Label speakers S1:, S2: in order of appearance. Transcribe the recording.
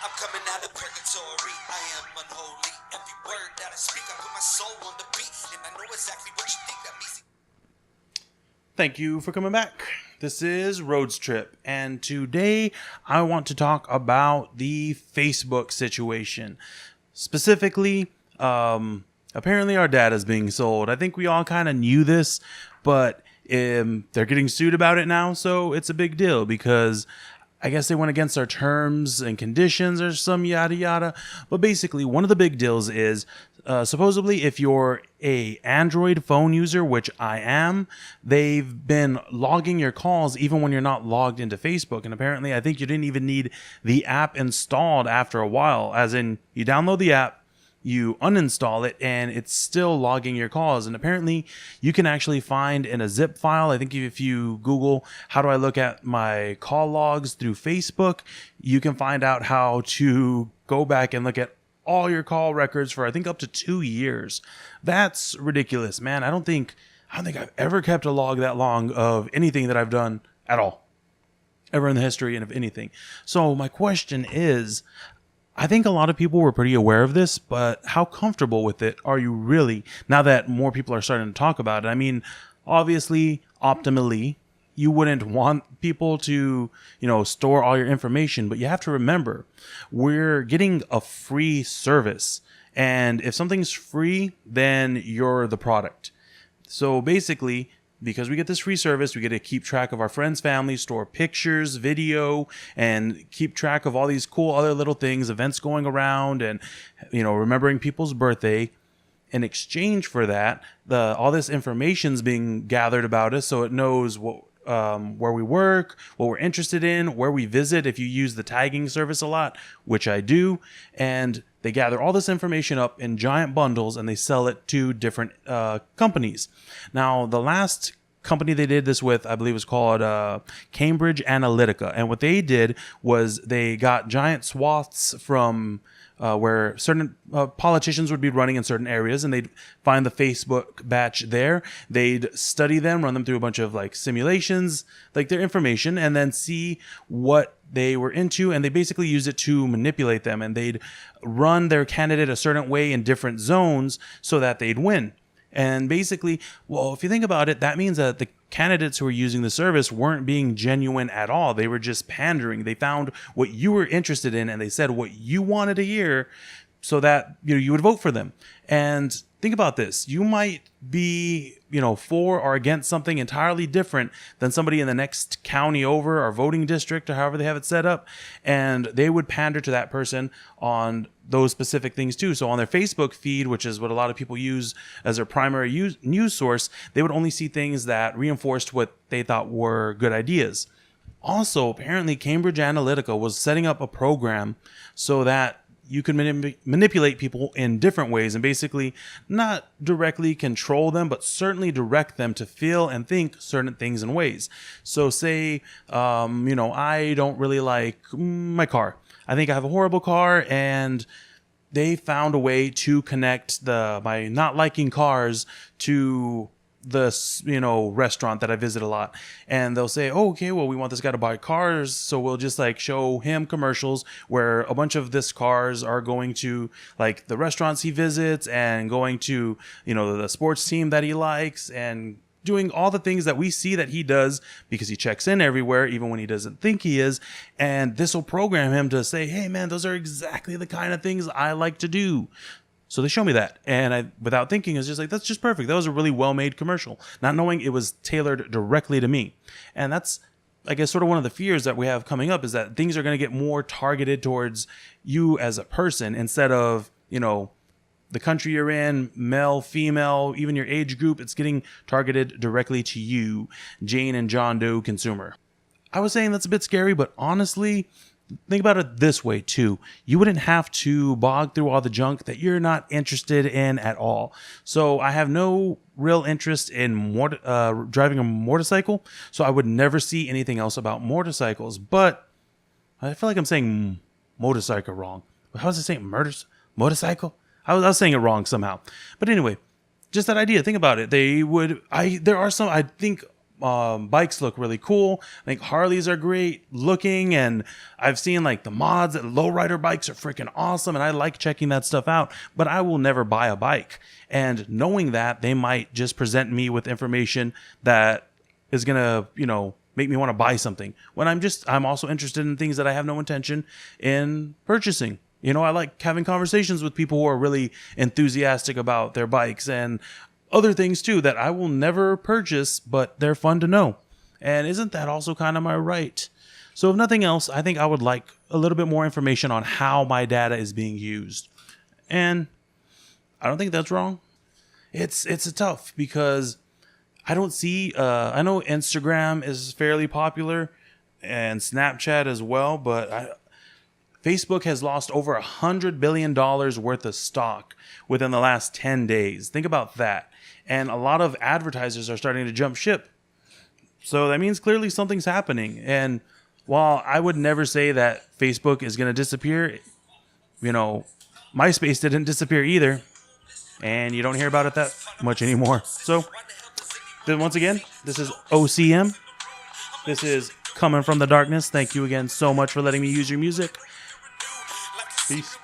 S1: I'm coming out of purgatory. I am unholy. Every word that I speak, I put my soul on the beat, and I know exactly what you think that means.
S2: Thank you for coming back. This is RodezTrip, and today I want to talk about the Facebook situation. Specifically, apparently our data is being sold. I think we all kind of knew this, but they're getting sued about it now, so it's a big deal because I guess they went against our terms and conditions or some yada yada. But basically, one of the big deals is supposedly if you're a Android phone user, which I am, they've been logging your calls even when you're not logged into Facebook. And apparently, I think you didn't even need the app installed after a while, as in you download the app, you uninstall it, and it's still logging your calls. And apparently you can actually find in a zip file, I think if you Google how do I look at my call logs through Facebook, you can find out how to go back and look at all your call records for I think up to 2 years. That's ridiculous, man. I don't think I've ever kept a log that long of anything that I've done at all, ever in the history and of anything. So my question is, I think a lot of people were pretty aware of this, but how comfortable with it are you really now that more people are starting to talk about it? I mean, obviously, optimally, you wouldn't want people to, store all your information, but you have to remember, we're getting a free service. And if something's free, then you're the product. So basically, because we get this free service, we get to keep track of our friends' families, store pictures, video, and keep track of all these cool other little things, events going around, and remembering people's birthday. In exchange for that, all this information's being gathered about us, so it knows what where we work, what we're interested in, where we visit. If you use the tagging service a lot, which I do, and they gather all this information up in giant bundles and they sell it to different companies. Now, the last company they did this with, I believe, was called Cambridge Analytica. And what they did was they got giant swaths from where certain politicians would be running in certain areas, and they'd find the Facebook batch there. They'd study them, run them through a bunch of simulations, their information, and then see what they were into, and they basically use it to manipulate them, and they'd run their candidate a certain way in different zones so that they'd win. And basically, well, if you think about it, that means that the candidates who were using the service weren't being genuine at all. They were just pandering. They found what you were interested in and they said what you wanted to hear so that you would vote for them. And think about this. You might be, for or against something entirely different than somebody in the next county over or voting district or however they have it set up. And they would pander to that person on those specific things too. So on their Facebook feed, which is what a lot of people use as their primary news source, they would only see things that reinforced what they thought were good ideas. Also, apparently Cambridge Analytica was setting up a program so that you can manipulate people in different ways and basically not directly control them, but certainly direct them to feel and think certain things and ways. So say, I don't really like my car. I think I have a horrible car, and they found a way to connect my not liking cars to this, restaurant that I visit a lot. And they'll say, oh, okay, well, we want this guy to buy cars. So we'll just show him commercials where a bunch of this cars are going to the restaurants he visits and going to, the sports team that he likes and doing all the things that we see that he does because he checks in everywhere, even when he doesn't think he is. And this will program him to say, hey, man, those are exactly the kind of things I like to do. So they show me that, and I, without thinking, is just that's just perfect. That was a really well-made commercial, not knowing it was tailored directly to me. And that's, I guess, sort of one of the fears that we have coming up, is that things are going to get more targeted towards you as a person instead of, the country you're in, male, female, even your age group. It's getting targeted directly to you, Jane and John Doe consumer. I was saying that's a bit scary, but honestly, think about it this way too. You wouldn't have to bog through all the junk that you're not interested in at all. So I have no real interest in driving a motorcycle, so I would never see anything else about motorcycles. But I feel like I'm saying motorcycle wrong. How was I saying motorcycle? I was saying it wrong somehow. But anyway, just that idea. Think about it. I think bikes look really cool. I think Harleys are great looking, and I've seen like the mods that lowrider bikes are freaking awesome, and I like checking that stuff out, but I will never buy a bike. And knowing that they might just present me with information that is gonna, make me want to buy something when I'm also interested in things that I have no intention in purchasing. I like having conversations with people who are really enthusiastic about their bikes and other things too that I will never purchase, but they're fun to know. And isn't that also kind of my right? So if nothing else, I think I would like a little bit more information on how my data is being used. And I don't think that's wrong. It's tough because I don't see, I know Instagram is fairly popular and Snapchat as well, but Facebook has lost over $100 billion worth of stock within the last 10 days. Think about that. And a lot of advertisers are starting to jump ship. So that means clearly something's happening. And while I would never say that Facebook is going to disappear, MySpace didn't disappear either. And you don't hear about it that much anymore. So then once again, this is OCM. This is Coming from the Darkness. Thank you again so much for letting me use your music. Peace.